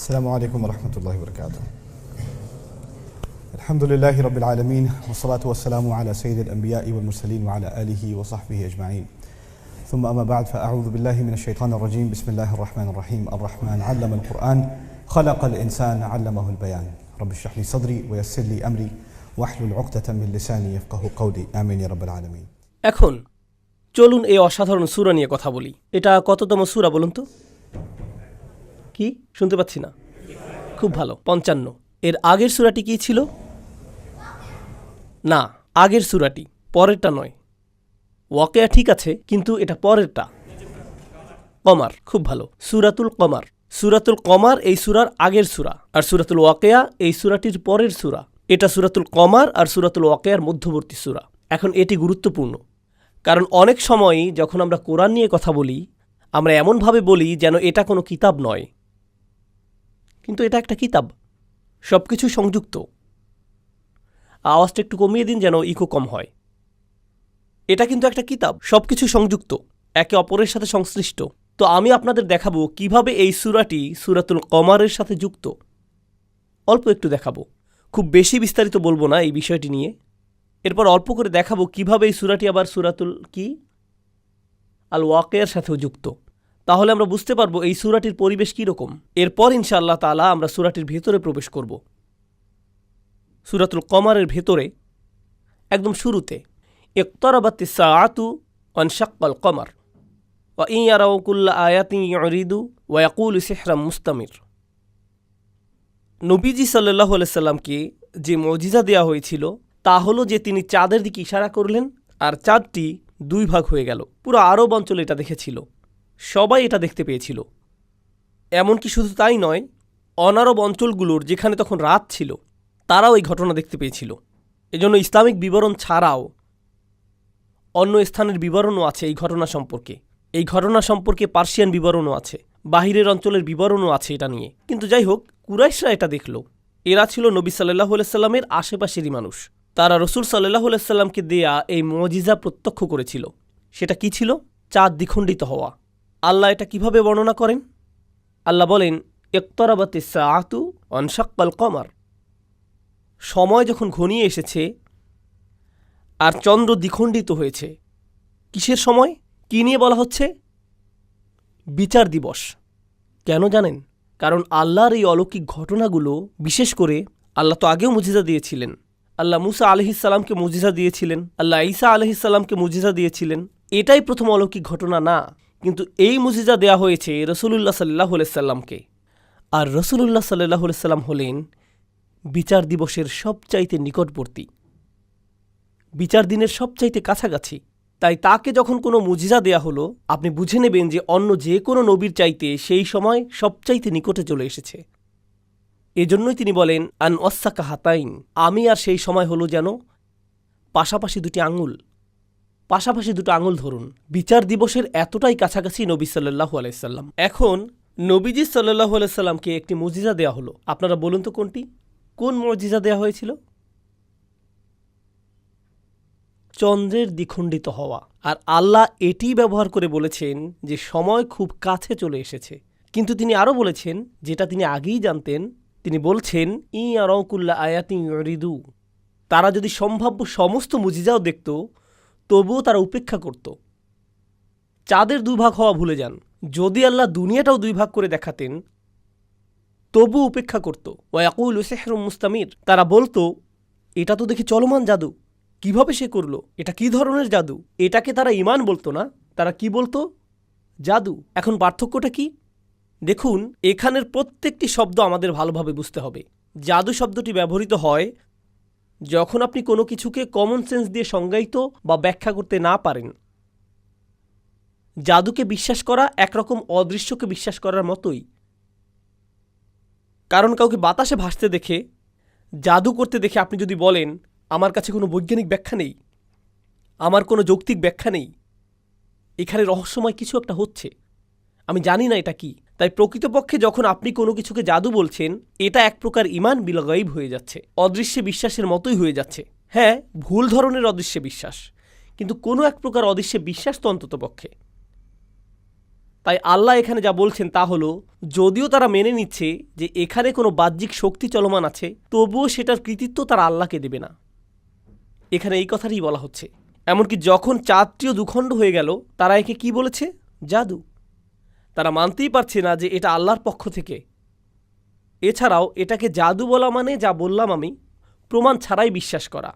السلام عليكم ورحمة الله وبركاته. الحمد لله رب العالمين والصلاة والسلام على سيد الأنبياء والمرسلين وعلى آله وصحبه أجمعين. ثم أما بعد فأعوذ بالله من الشيطان الرجيم. بسم الله الرحمن الرحيم. الرحمن علم القرآن خلق الإنسان علمه البيان. رب اشرح لي صدري ويسر لي أمري واحلل عقدة من لساني يفقهوا قولي. آمين يا رب العالمين. এখন চলুন এই অসাধারণ সূরা নিয়ে কথা বলি। এটা কততম সূরা বলুন তো? কি শুনতে পাচ্ছি না? খুব ভালো, ৫৫। এর আগের সূরাটি কি ছিল? না, আগের সূরাটি, পরেরটা নয়। ওয়াকিয়া ঠিক আছে, কিন্তু এটা পরেরটা। কমার, খুব ভালো। সূরাতুল কমার। সূরাতুল কমার এই সূরার আগের সূরা, আর সূরাতুল ওয়াকিয়া এই সূরাটির পরের সূরা। এটা সূরাতুল কমার আর সূরাতুল ওয়াকিয়ার মধ্যবর্তী সূরা। এখন এটি গুরুত্বপূর্ণ, কারণ অনেক সময়ই যখন আমরা কোরআন নিয়ে কথা বলি, আমরা এমনভাবে বলি যেন এটা কোনো কিতাব নয়, কিন্তু এটা একটা কিতাব। সব কিছু সংযুক্ত। আওয়াজটা একটু কমিয়ে দিন যেন ইকো কম হয়। এটা কিন্তু একটা কিতাব, সব কিছু সংযুক্ত, একে অপরের সাথে সংশ্লিষ্ট। তো আমি আপনাদের দেখাবো কিভাবে এই সূরাটি সূরাতুল কমারের সাথে যুক্ত। অল্প একটু দেখাবো, খুব বেশি বিস্তারিত বলবো না এই বিষয়টি নিয়ে। এরপর অল্প করে দেখাবো কিভাবে এই সূরাটি আবার সূরাতুল আল ওয়াকিয়ার সাথেও যুক্ত। তাহলে আমরা বুঝতে পারবো এই সূরাটির পরিবেশ কী রকম। এরপর ইনশাআল্লাহ তাআলা আমরা সূরাটির ভেতরে প্রবেশ করব। সূরাতুল কমারের ভেতরে একদম শুরুতে ইকতারাবাতিস সাআতু ওয়ানশাক্কাল কমার ওয়া ইন ইয়ারাউ কুল্লা আয়াতিন ইউরিদু ওয়া ইয়াকুলু সিহরাম মুস্তামির। নবীজি সাল্লাল্লাহু আলাইহি সাল্লামকে যে মুজিজা দেয়া হয়েছিল তা হলো যে তিনি চাঁদের দিকে ইশারা করলেন আর চাঁদটি দুই ভাগ হয়ে গেল। পুরো আরব অঞ্চল এটা দেখেছিল, সবাই এটা দেখতে পেয়েছিল। এমনকি শুধু তাই নয়, অনারব অঞ্চলগুলোর যেখানে তখন রাত ছিল তারাও এই ঘটনা দেখতে পেয়েছিল। এজন্য ইসলামিক বিবরণ ছাড়াও অন্য স্থানের বিবরণও আছে এই ঘটনা সম্পর্কে। এই ঘটনা সম্পর্কে পার্সিয়ান বিবরণও আছে, বাহিরের অঞ্চলের বিবরণও আছে এটা নিয়ে। কিন্তু যাই হোক, কুরাইশরা এটা দেখল। এরা ছিল নবী সাল্লাল্লাহু আলাইহি সাল্লামের আশেপাশেরই মানুষ। তারা রসুল সাল্লাল্লাহু আলাইহি সাল্লামকে দেয়া এই মুজিজা প্রত্যক্ষ করেছিল। সেটা কি ছিল? চাঁদ দ্বিখণ্ডিত হওয়া। আল্লাহ এটা কিভাবে বর্ণনা করেন? আল্লাহ বলেন, ইকতারাবাতিস সাআতু ওয়ানশাক্কাল কমার। সময় যখন ঘনিয়ে এসেছে আর চন্দ্র দ্বিখণ্ডিত হয়েছে। কিসের সময়? কি নিয়ে বলা হচ্ছে? বিচার দিবস। কেন জানেন? কারণ আল্লাহর এই অলৌকিক ঘটনাগুলো, বিশেষ করে আল্লাহ তো আগেও মুজিজা দিয়েছিলেন। আল্লাহ মুসা আলাইহিস সালামকে মুজিজা দিয়েছিলেন, আল্লাহ ঈসা আলাইহিস সালামকে মুজিজা দিয়েছিলেন। এটাই প্রথম অলৌকিক ঘটনা না, কিন্তু এই মুজিজা দেয়া হয়েছে রাসূলুল্লাহ সাল্লাল্লাহু আলাইহি সাল্লামকে। আর রাসূলুল্লাহ সাল্লাল্লাহু আলাইহি সাল্লাম হলেন বিচার দিবসের সবচাইতে নিকটবর্তী, বিচার দিনের সবচাইতে কাছাকাছি। তাই তাকে যখন কোনো মুজিজা দেয়া হলো, আপনি বুঝে নেবেন যে অন্য যে কোনো নবীর চাইতে সেই সময় সবচাইতে নিকটে চলে এসেছে। এজন্যই তিনি বলেন, আন ওয়াসাকা হাতাইন, আমি আর সেই সময় হলো যেন পাশাপাশি দুটি আঙুল। পাশাপাশি দুটো আঙুল ধরুন। বিচার দিবসের এতটাই কাছাকাছি নবী সাল্লাল্লাহু আলাইহি সাল্লাম। এখন নবীজি সাল্লাল্লাহু আলাইহি সাল্লামকে একটি মুজিজা দেয়া হলো। আপনারা বলুন তো কোনটি? কোন মুজিজা দেয়া হয়েছিল? চন্দ্রের দ্বিখণ্ডিত হওয়া। আর আল্লাহ এটি ব্যবহার করে বলেছেন যে সময় খুব কাছে চলে এসেছে। কিন্তু তিনি আরও বলেছেন, যেটা তিনি আগেই জানতেন, তিনি বলছেন, ই ইয়ারাউ কুল্লা আয়াতিন ইউরিদু। তারা যদি সম্ভাব্য সমস্ত মুজিজাও দেখত, তবুও তারা উপেক্ষা করত। চাঁদের দুভাগ হওয়া ভুলে যান। যদি আল্লাহ দুনিয়াটাও দুই ভাগ করে দেখাতেন, তবু উপেক্ষা করত। ওয়া ইয়াকুলু সিহরুম মুস্তামির। তারা বলতো, এটা তো দেখি চলমান জাদু, কিভাবে সে করলো? এটা কি ধরনের জাদু? এটাকে তারা ঈমান বলতো না, তারা কি বলতো? জাদু। এখন পার্থক্যটা কি? দেখুন, এখানের প্রত্যেকটি শব্দ আমাদের ভালোভাবে বুঝতে হবে। জাদু শব্দটি ব্যবহৃত হয় যখন আপনি কোনো কিছুকে কমন সেন্স দিয়ে সংজ্ঞায়িত বা ব্যাখ্যা করতে না পারেন। জাদুকে বিশ্বাস করা একরকম অদৃশ্যকে বিশ্বাস করার মতোই। কারণ কাউকে বাতাসে ভাসতে দেখে, জাদু করতে দেখে আপনি যদি বলেন, আমার কাছে কোনো বৈজ্ঞানিক ব্যাখ্যা নেই, আমার কোনো যৌক্তিক ব্যাখ্যা নেই, এখানে রহস্যময় কিছু একটা হচ্ছে, আমি জানি না এটা কি। তাই প্রকৃতপক্ষে যখন আপনি কোনো কিছুকে জাদু বলছেন, এটা এক প্রকার ঈমান বিল গায়ব হয়ে যাচ্ছে, অদৃশ্যে বিশ্বাসের মতোই হয়ে যাচ্ছে। হ্যাঁ, ভুল ধরনের অদৃশ্যে বিশ্বাস, কিন্তু কোনো এক প্রকার অদৃশ্যে বিশ্বাস তো অন্তত পক্ষে। তাই আল্লাহ এখানে যা বলছেন তা হলো, যদিও তারা মেনে নিচ্ছে যে এখানে কোনো বাহ্যিক শক্তি চলমান আছে, তবুও সেটার কৃতিত্ব তারা আল্লাহকে দেবে না। এখানে এই কথাটাই বলা হচ্ছে। এমনকি যখন চাঁদটিও দুখণ্ড হয়ে গেল, তারা একে কি বলেছে? জাদু। তারা মানতেই পারছে না যে এটা আল্লাহর পক্ষ থেকে। এছাড়াও এটাকে জাদু বলা মানে, যা বললাম আমি, প্রমাণ ছাড়াই বিশ্বাস করা।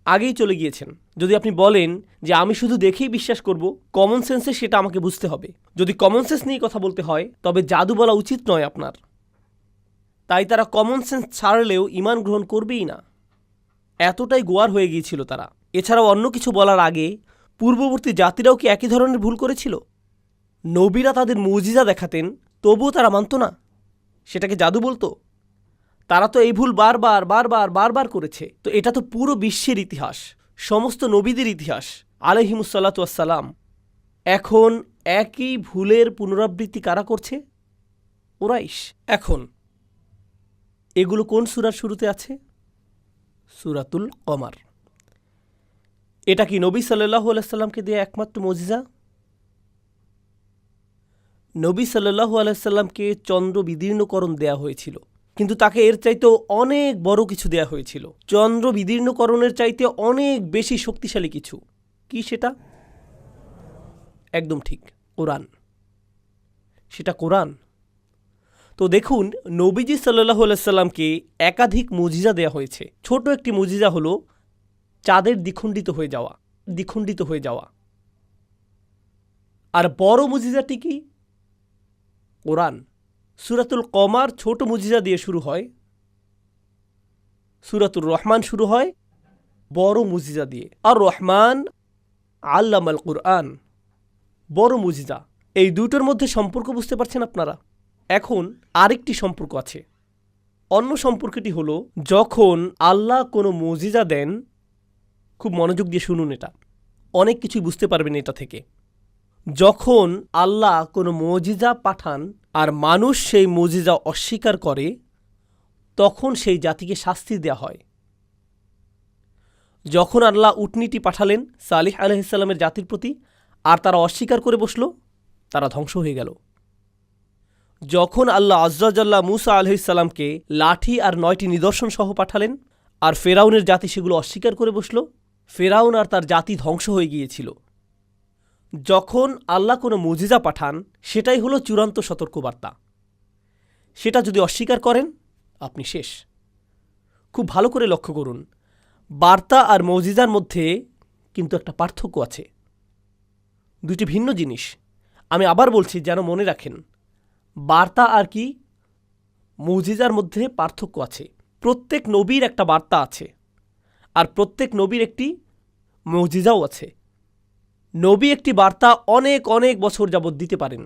আগেই চলে গিয়েছেন। যদি আপনি বলেন যে আমি শুধু দেখেই বিশ্বাস করব, কমন সেন্সে সেটা আমাকে বুঝতে হবে। যদি কমন সেন্স নিয়ে কথা বলতে হয়, তবে জাদু বলা উচিত নয় আপনার। তাই তারা কমন সেন্স ছাড়লেও ঈমান গ্রহণ করবেই না। এতটাই গোয়ার হয়ে গিয়েছিল তারা। এছাড়াও অন্য কিছু বলার আগে পূর্ববর্তী জাতিরাও কি একই ধরনের ভুল করেছিল? নবীরা তাদের মুজিজা দেখাতেন, তবুও তারা মানত না, সেটাকে জাদু বলতো। তারা তো এই ভুল বারবার বারবার বারবার করেছে। তো এটা তো পুরো বিশ্বের ইতিহাস, সমস্ত নবীদের ইতিহাস আলাইহিমুসসালাতু ওয়াসসালাম। এখন একই ভুলের পুনরাবৃত্তি কারা করছে? কুরাইশ। এখন এগুলো কোন সূরার শুরুতে আছে? সূরাতুল কমার। এটা কি নবী সাল্লাল্লাহু আলাইহি সাল্লামকে দেয়া একমাত্র মুজিজা? নবী সাল্লাল্লাহু আলাইহি সাল্লামকে চন্দ্র বিদীর্ণকরণ দেয়া হয়েছিল, কিন্তু তাকে এর চাইতেও অনেক বড় কিছু দেয়া হয়েছিল। চন্দ্র বিদীর্ণকরণের চাইতে অনেক বেশি শক্তিশালী কিছু। কি সেটা? একদম ঠিক, কোরআন। সেটা কোরআন। তো দেখুন, নবীজি সাল্লাল্লাহু আলাইহি সাল্লামকে একাধিক মুজিজা দেয়া হয়েছে। ছোট একটি মুজিজা হলো চাঁদের দ্বিখণ্ডিত হয়ে যাওয়া। আর বড় মুজিজাটি কি? কোরআন। সূরাতুল কমার ছোট মুজিজা দিয়ে শুরু হয়, সূরাতুর রহমান শুরু হয় বড় মুজিজা দিয়ে। আর রহমান আল্লামাল কুরআন, বড় মুজিজা। এই দুটোর মধ্যে সম্পর্ক বুঝতে পারছেন আপনারা? এখন আরেকটি সম্পর্ক আছে। অন্য সম্পর্কটি হলো, যখন আল্লাহ কোনো মুজিজা দেন, খুব মনোযোগ দিয়ে শুনুন, এটা অনেক কিছুই বুঝতে পারবেন এটা থেকে। যখন আল্লাহ কোনো মুজিজা পাঠান আর মানুষ সেই মুজিজা অস্বীকার করে, তখন সেই জাতিকে শাস্তি দেয়া হয়। যখন আল্লাহ উটনীটি পাঠালেন সালিহ আলাইহিস সালামের জাতির প্রতি, আর তারা অস্বীকার করে বসল, তারা ধ্বংস হয়ে গেল। যখন আল্লাহ আজ্জা জাল্লা মূসা আলাইহিস সালামকে লাঠি আর 9টি নিদর্শন সহ পাঠালেন, আর ফেরাউনের জাতি সেগুলো অস্বীকার করে বসল, ফেরাউন আর তার জাতি ধ্বংস হয়ে গিয়েছিল। যখন আল্লাহ কোনো মুজিজা পাঠান, সেটাই হলো চূড়ান্ত সতর্কবার্তা। সেটা যদি অস্বীকার করেন, আপনি শেষ। খুব ভালো করে লক্ষ্য করুন, বার্তা আর মুজিজার মধ্যে কিন্তু একটা পার্থক্য আছে। দুটি ভিন্ন জিনিস। আমি আবার বলছি, যেন মনে রাখেন, বার্তা আর কি মুজিজার মধ্যে পার্থক্য আছে। প্রত্যেক নবীর একটা বার্তা আছে, আর প্রত্যেক নবীর একটি মুজিজাও আছে। নবী একটি বার্তা অনেক অনেক বছর যাবৎ দিতে পারেন,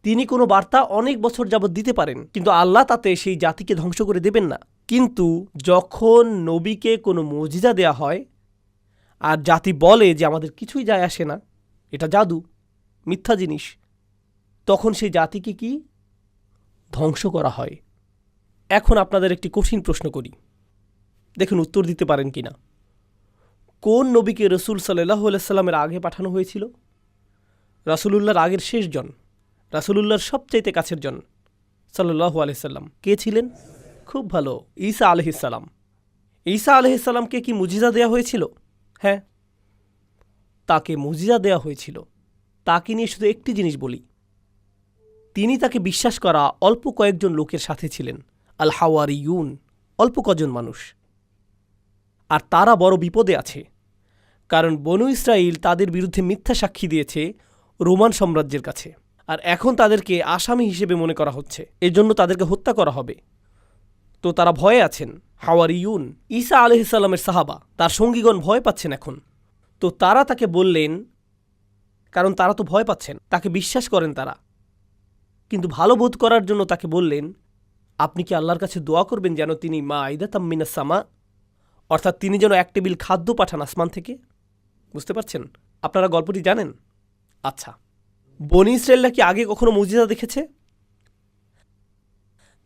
তিনি কোনো বার্তা অনেক বছর যাবৎ দিতে পারেন, কিন্তু আল্লাহ তাতে সেই জাতিকে ধ্বংস করে দেবেন না। কিন্তু যখন নবীকে কোনো মুজিজা দেয়া হয় আর জাতি বলে যে আমাদের কিছুই যায় আসে না, এটা জাদু, মিথ্যা জিনিস, তখন সেই জাতিকে কি ধ্বংস করা হয়। এখন আপনাদের একটি কঠিন প্রশ্ন করি, দেখুন উত্তর দিতে পারেন কিনা। কোন নবীকে রসুল সাল্লাল্লাহু আলাইহি সাল্লামের আগে পাঠানো হয়েছিল? রাসূলুল্লাহর আগের শেষজন, রাসূলুল্লাহর সবচাইতে কাছের জন সাল্লাল্লাহু আলাইহি সাল্লাম কে ছিলেন? খুব ভালো, ঈসা আলাইহিস সালাম। ঈসা আলাইহিস সালামকে কি মুজিজা দেয়া হয়েছিল? হ্যাঁ, তাকে মুজিজা দেয়া হয়েছিল। তাকে নিয়ে শুধু একটি জিনিস বলি, তিনি তাকে বিশ্বাস করা অল্প কয়েকজন লোকের সাথে ছিলেন, আল হাওয়ারিয়ুন, অল্প কজন মানুষ। আর তারা বড় বিপদে আছে, কারণ বনু ইসরাইল তাদের বিরুদ্ধে মিথ্যা সাক্ষী দিয়েছে রোমান সাম্রাজ্যের কাছে, আর এখন তাদেরকে আসামি হিসেবে মনে করা হচ্ছে, এজন্য তাদেরকে হত্যা করা হবে। তো তারা ভয়ে আছেন। হাওয়ারিয়ুন, ঈসা আলাইহিস সালামের সাহাবা, তার সঙ্গীগণ ভয় পাচ্ছেন এখন। তো তারা তাকে বললেন, কারণ তারা তো ভয় পাচ্ছেন, তাকে বিশ্বাস করেন তারা, কিন্তু ভালো বোধ করার জন্য তাকে বললেন, আপনি কি আল্লাহর কাছে দোয়া করবেন যেন তিনি মাইদাতাম মিনাস সামা, অর্থাৎ তিনি যেন এক টেবিল খাদ্য পাঠান আসমান থেকে। বুঝতে পারছেন? আপনারা গল্পটি জানেন? আচ্ছা, বনি ইসরায়েলরা কি আগে কখনো মুজিজা দেখেছে?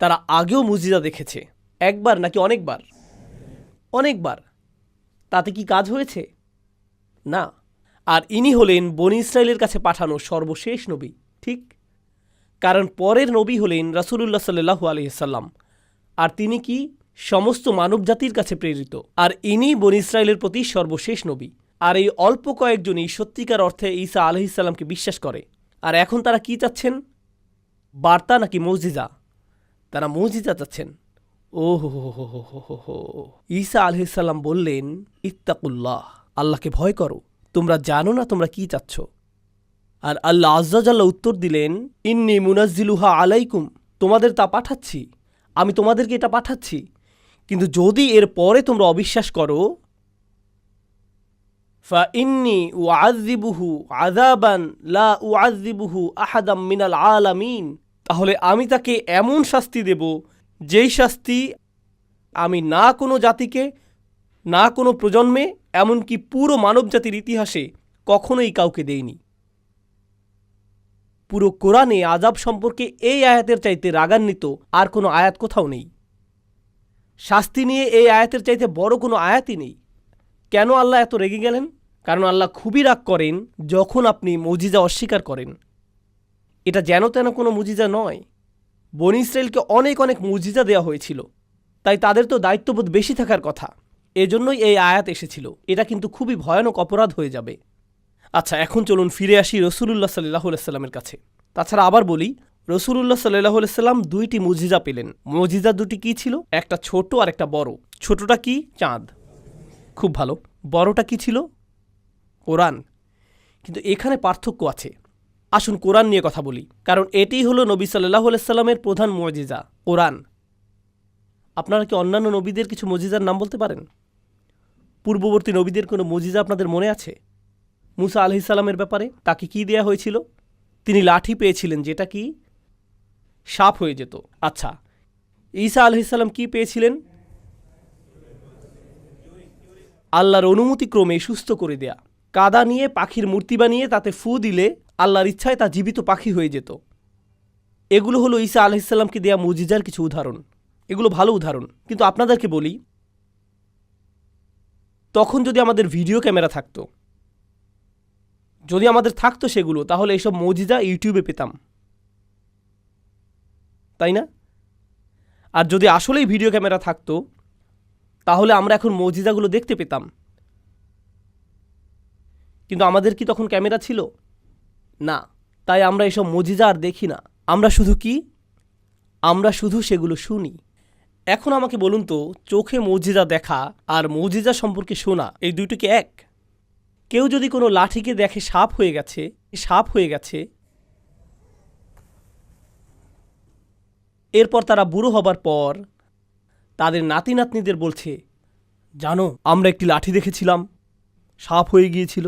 তারা আগেও মুজিজা দেখেছে। একবার নাকি অনেকবার? অনেকবার। তাতে কি কাজ হয়েছে? না। আর ইনি হলেন বনী ইসরায়েলের কাছে পাঠানো সর্বশেষ নবী। ঠিক, কারণ পরের নবী হলেন রাসূলুল্লাহ সাল্লাল্লাহু আলাইহি সাল্লাম, আর তিনি কি সমস্ত মানবজাতির কাছে প্রেরিত, আর ইনি বনী ইসরায়েলের প্রতি সর্বশেষ নবী। আর এই অল্প কয়েকজনই সত্যিকার অর্থে ঈসা আলাইহিস সালামকে বিশ্বাস করে। আর এখন তারা কি চাচ্ছেন, বার্তা নাকি মুজিজা? তারা মুজিজা চাচ্ছেন। ও হো হো হো হো হো হো হো। ঈসা আলাইহিস সালাম বললেন, ইত্তাকুল্লাহ, আল্লাহকে ভয় করো, তোমরা জানো না তোমরা কি চাচ্ছ। আর আল্লাহ আজ্জা জাল্লা উত্তর দিলেন, ইন্নী মুনাজ্জিলুহা আলাইকুম, তোমাদের তা পাঠাচ্ছি, আমি তোমাদেরকে এটা পাঠাচ্ছি, কিন্তু যদি এর পরে তোমরা অবিশ্বাস করো, ফা ইন্নী উআযযিবুহু আযাবান লা উআযযিবুহু আহাদাম মিনাল আলামিন, তাহলে আমি তাকে এমন শাস্তি দেব যেই শাস্তি আমি না কোনো জাতিকে, না কোনো প্রজন্মে, এমনকি পুরো মানবজাতির ইতিহাসে কখনোই কাউকে দেইনি। পুরো কোরআনে আযাব সম্পর্কে এই আয়াতের চাইতে রাগান্বিত আর কোনো আয়াত কোথাও নেই। শাস্তি নিয়ে এই আয়াতের চাইতে বড় কোনো আয়াতই নেই। কেন আল্লাহ এত রেগে গেলেন? কারণ আল্লাহ খুবই রাগ করেন যখন আপনি মুজিজা অস্বীকার করেন। এটা যেন তেন কোনো মুজিজা নয়। বনী ইসরায়েলকে অনেক অনেক মুজিজা দেওয়া হয়েছিল, তাই তাদের তো দায়িত্ববোধ বেশি থাকার কথা। এজন্যই এই আয়াত এসেছিল। এটা কিন্তু খুবই ভয়ানক অপরাধ হয়ে যাবে। আচ্ছা, এখন চলুন ফিরে আসি রসুলুল্লাহ সাল্লাল্লাহু আলাইহি সাল্লামের কাছে। তাছাড়া আবার বলি, রসুলুল্লাহ সাল্লাল্লাহু আলাইহি সাল্লাম দুইটি মুজিজা পেলেন। মুজিজা দুটি কি ছিল? একটা ছোট আর একটা বড়। ছোটটা কি? চাঁদ। খুব ভালো। বড়টা কি ছিল? কোরআন। কিন্তু এখানে পার্থক্য আছে। আসুন কোরআন নিয়ে কথা বলি, কারণ এটিই হলো নবী সাল্লাল্লাহু আলাইহি সাল্লামের প্রধান মুজিজা, কোরআন। আপনারা কি অন্যান্য নবীদের কিছু মুজিজার নাম বলতে পারেন? পূর্ববর্তী নবীদের কোনো মুজিজা আপনাদের মনে আছে? মুসা আলাইহিস সালামের ব্যাপারে তাকে কি দেয়া হয়েছিল? তিনি লাঠি পেয়েছিলেন, যেটা কি সাপ হয়ে যেত। আচ্ছা, ঈসা আলাইহিস সালাম কি পেয়েছিলেন? আল্লাহর অনুমতিক্রমে সুস্থ করে দেয়া। কাদা নিয়ে পাখির মূর্তি বানিয়ে তাতে ফু দিলে আল্লাহর ইচ্ছায় তা জীবিত পাখি হয়ে যেত। এগুলো হলো ঈসা আলাইহিস সালামকে দেয়া মুজিজার কিছু উদাহরণ। এগুলো ভালো উদাহরণ। কিন্তু আপনাদেরকে বলি, তখন যদি আমাদের ভিডিও ক্যামেরা থাকতো, যদি আমাদের থাকতো সেগুলো, তাহলে এইসব মুজিজা ইউটিউবে পেতাম, তাই না? আর যদি আসলেই ভিডিও ক্যামেরা থাকতো, তাহলে আমরা এখন মুজিজাগুলো দেখতে পেতাম। কিন্তু আমাদের কি তখন ক্যামেরা ছিল? না। তাই আমরা এসব মুজিজা আর দেখি না। আমরা শুধু কি? আমরা শুধু সেগুলো শুনি। এখন আমাকে বলুন তো, চোখে মুজিজা দেখা আর মুজিজা সম্পর্কে শোনা, এই দুইটি কি এক? কেউ যদি কোনো লাঠিকে দেখে সাপ হয়ে গেছে, এরপর তারা বুড়ো হবার পর তাদের নাতি নাতনিদের বলছে, জানো আমরা একটি লাঠি দেখেছিলাম, সাপ হয়ে গিয়েছিল।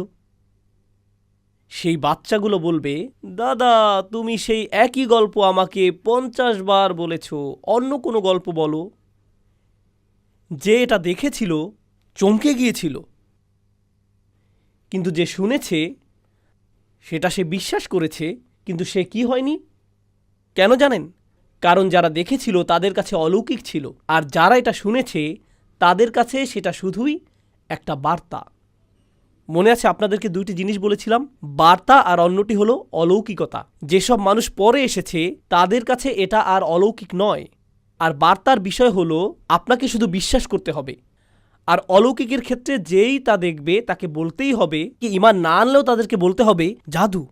সেই বাচ্চাগুলো বলবে, দাদা তুমি সেই একই গল্প আমাকে 50 বার বলেছ, অন্য কোনো গল্প বলো। যে এটা দেখেছিল চমকে গিয়েছিল, কিন্তু যে শুনেছে সেটা সে বিশ্বাস করেছে, কিন্তু সে কি হয়নি? কেন জানেন? কারণ যারা দেখেছিল তাদের কাছে অলৌকিক ছিল, আর যারা এটা শুনেছে তাদের কাছে সেটা শুধুই একটা বার্তা। মনে আছে আপনাদেরকে দুইটি জিনিস বলেছিলাম, বার্তা আর অন্যটি হলো অলৌকিকতা। যেসব মানুষ পরে এসেছে তাদের কাছে এটা আর অলৌকিক নয়। আর বার্তার বিষয় হলো আপনাকে শুধু বিশ্বাস করতে হবে। আর অলৌকিকের ক্ষেত্রে যেই তা দেখবে তাকে বলতেই হবে, কি ঈমান না আনলেও তাদেরকে বলতে হবে জাদু।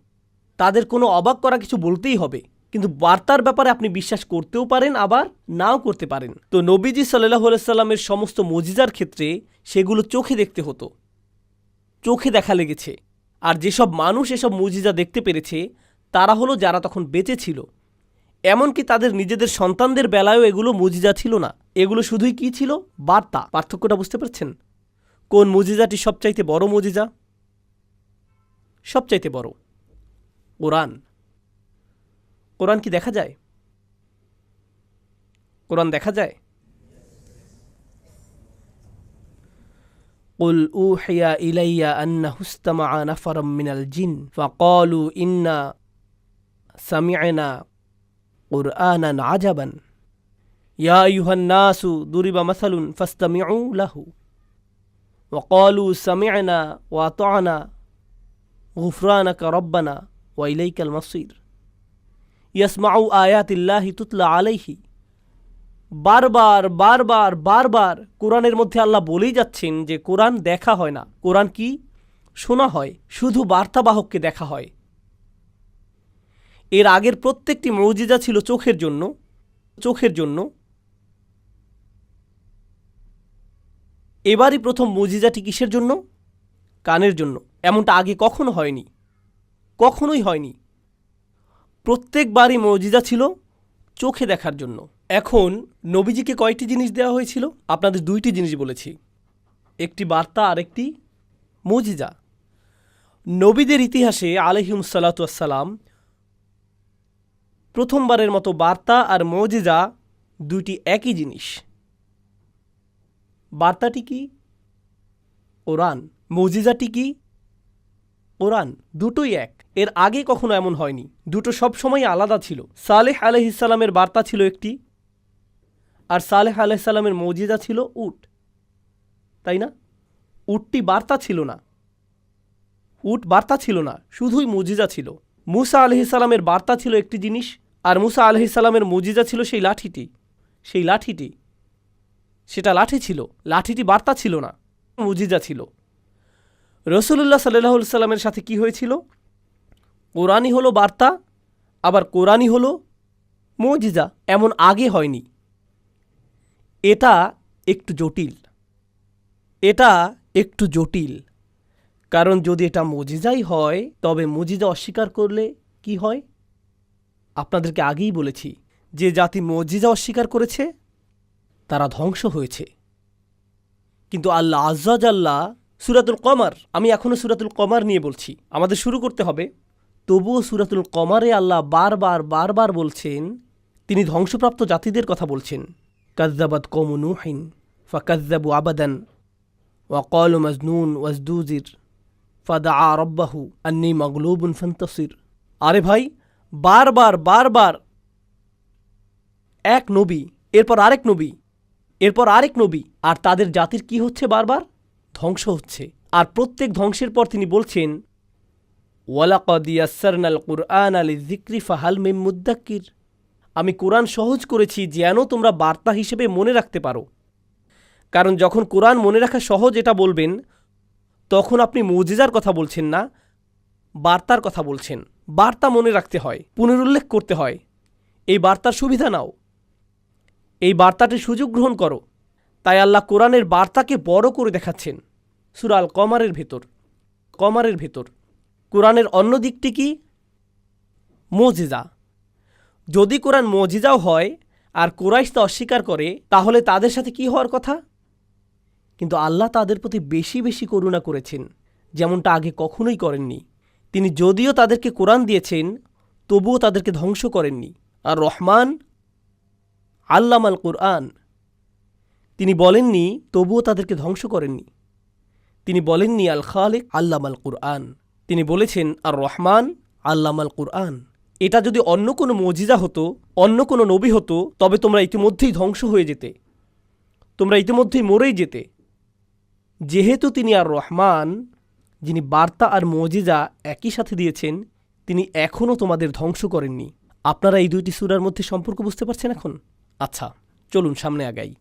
তাদের কোনো অবাক করা কিছু বলতেই হবে। কিন্তু বার্তার ব্যাপারে আপনি বিশ্বাস করতেও পারেন, আবার নাও করতে পারেন। তো নবীজি সাল্লাল্লাহু আলাইহি সাল্লামের সমস্ত মুজিজার ক্ষেত্রে সেগুলো চোখে দেখতে হতো, চোখে দেখা লেগেছে। আর যেসব মানুষ এসব মুজিজা দেখতে পেরেছে তারা হলো যারা তখন বেঁচে ছিল। এমনকি তাদের নিজেদের সন্তানদের বেলায়ও এগুলো মুজিজা ছিল না, এগুলো শুধুই কি ছিল? বার্তা। পার্থক্যটা বুঝতে পারছেন? কোন মুজিজাটি সবচাইতে বড় মুজিজা? সবচাইতে বড় কোরআন। কোরআন কি দেখা যায়? কোরআন দেখা যায়? قل أوحي إلي أنه استمع نفر من الجن فقالوا إنا سمعنا قرآنا عجبا يا أيها الناس ضرب مثل فاستمعوا له وقالوا سمعنا وأطعنا গুফরানাকা রব্বানা ওয়া ইলাইকাল মাসির, ইয়াসমাউ আয়াতিল্লাহি তুতলা আলাইহি। বারবার বারবার বারবার কোরআনের মধ্যে আল্লাহ বলেই যাচ্ছেন যে কোরআন দেখা হয় না, কোরআন কি শোনা হয়, শুধু বার্তাবাহককে দেখা হয়। এর আগের প্রত্যেকটি মুজিজা ছিল চোখের জন্য, চোখের জন্য। এবারই প্রথম মুজিজাটি কিসের জন্য? কানের জন্য। এমনটা আগে কখনো হয়নি, কখনোই হয়নি। প্রত্যেকবারই মুজিজা ছিল চোখে দেখার জন্য। এখন নবীজিকে কয়টি জিনিস দেওয়া হয়েছিল? আপনাদের দুইটি জিনিস বলেছি, একটি বার্তা আর একটি মুজিজা। নবীদের ইতিহাসে আলাইহিমুস সালাতু ওয়াস সালাম প্রথমবারের মতো বার্তা আর মুজিজা দুইটি একই জিনিস। বার্তাটি কি? কোরআন। মুজিজাটি কি? কোরআন। দুটোই এক। এর আগে কখনো এমন হয়নি, দুটো সবসময় আলাদা ছিল। সালেহ আলাইহিস সালামের বার্তা ছিল একটি, আর সালেহ আলাইহিস সালামের মুজিজা ছিল উট, তাই না? উটটি বার্তা ছিল না, উট বার্তা ছিল না, শুধুই মুজিজা ছিল। মুসা আলাইহিস সালামের বার্তা ছিল একটি জিনিস, আর মুসা আলাইহিস সালামের মুজিজা ছিল সেই লাঠিটি, সেই লাঠিটি। সেটা লাঠি ছিল, লাঠিটি বার্তা ছিল না, মুজিজা ছিল। রাসূলুল্লাহ সাল্লাল্লাহু আলাইহি সাল্লামের সাথে কি হয়েছিল? কোরআনই হলো বার্তা, আবার কোরআনই হলো মুজিজা। এমন আগে হয়নি। এটা একটু জটিল, এটা একটু জটিল। কারণ যদি এটা মুজিজাই হয়, তবে মুজিজা অস্বীকার করলে কি হয়? আপনাদেরকে আগেই বলেছি, যে জাতি মুজিজা অস্বীকার করেছে তারা ধ্বংস হয়েছে। কিন্তু আল্লাহ আজ্জা জাল্লা সূরাতুল কমার, আমি এখনও সূরাতুল কমার নিয়ে বলছি, আমাদের শুরু করতে হবে। তবুও সূরাতুল কমারে আল্লাহ বারবার বারবার বলছেন, তিনি ধ্বংসপ্রাপ্ত জাতিদের কথা বলছেন। কাযযাবাত কওমু নূহিন ফাকাযযাবু আবাদান ওয়া ক্বালু মাজনুন ওয়াজদুজির ফাদাআ রাব্বাহু আন্নী মাগলুবুন ফান্তাসির। আরে ভাই, বারবার বারবার এক নবী, এরপর আরেক নবী, এরপর আরেক নবী, আর তাদের জাতির কি হচ্ছে? বারবার ধ্বংস হচ্ছে। আর প্রত্যেক ধ্বংসের পর তিনি বলছেন, ওয়ালাকাদ ইয়াসসারনাল কুরআনা লিযিকরি ফাহাল মিন মুদ্দাক্কির। আমি কোরআন সহজ করেছি যেন তোমরা বার্তা হিসেবে মনে রাখতে পারো। কারণ যখন কোরআন মনে রাখা সহজ এটা বলবেন, তখন আপনি মুজিজার কথা বলছেন না, বার্তার কথা বলছেন। বার্তা মনে রাখতে হয়, পুনরুল্লেখ করতে হয়। এই বার্তার সুবিধা নাও, এই বার্তাটির সুযোগ গ্রহণ করো। তাই আল্লাহ কোরআনের বার্তাকে বড় করে দেখাচ্ছেন সূরা আল কমারের ভেতর। কমারের ভেতর কোরআনের অন্য দিকটি কি? মুজিজা। যদি কোরআন মুজিজাও হয় আর কুরাইশ তা অস্বীকার করে, তাহলে তাদের সাথে কি হওয়ার কথা? কিন্তু আল্লাহ তাদের প্রতি বেশি বেশি করুণা করেছেন, যেমনটা আগে কখনোই করেননি। তিনি যদিও তাদেরকে কোরআন দিয়েছেন, তবুও তাদেরকে ধ্বংস করেননি। আর রহমান আল্লামাল কুরআন, তিনি বলেননি তবুও তাদেরকে ধ্বংস করেননি। তিনি বলেননি আল খালিক আল্লামাল কুরআন, তিনি বলেছেন আর রহমান আল্লামাল কুরআন। এটা যদি অন্য কোনো মুজিজা হতো, অন্য কোনো নবী হতো, তবে তোমরা ইতিমধ্যেই ধ্বংস হয়ে যেতে, তোমরা ইতিমধ্যেই মরেই যেতে। যেহেতু তিনি আর রহমান, যিনি বার্তা আর মুজিজা একই সাথে দিয়েছেন, তিনি এখনও তোমাদের ধ্বংস করেননি। আপনারা এই দুইটি সূরার মধ্যে সম্পর্ক বুঝতে পারছেন এখন? আচ্ছা, চলুন সামনে আগাই।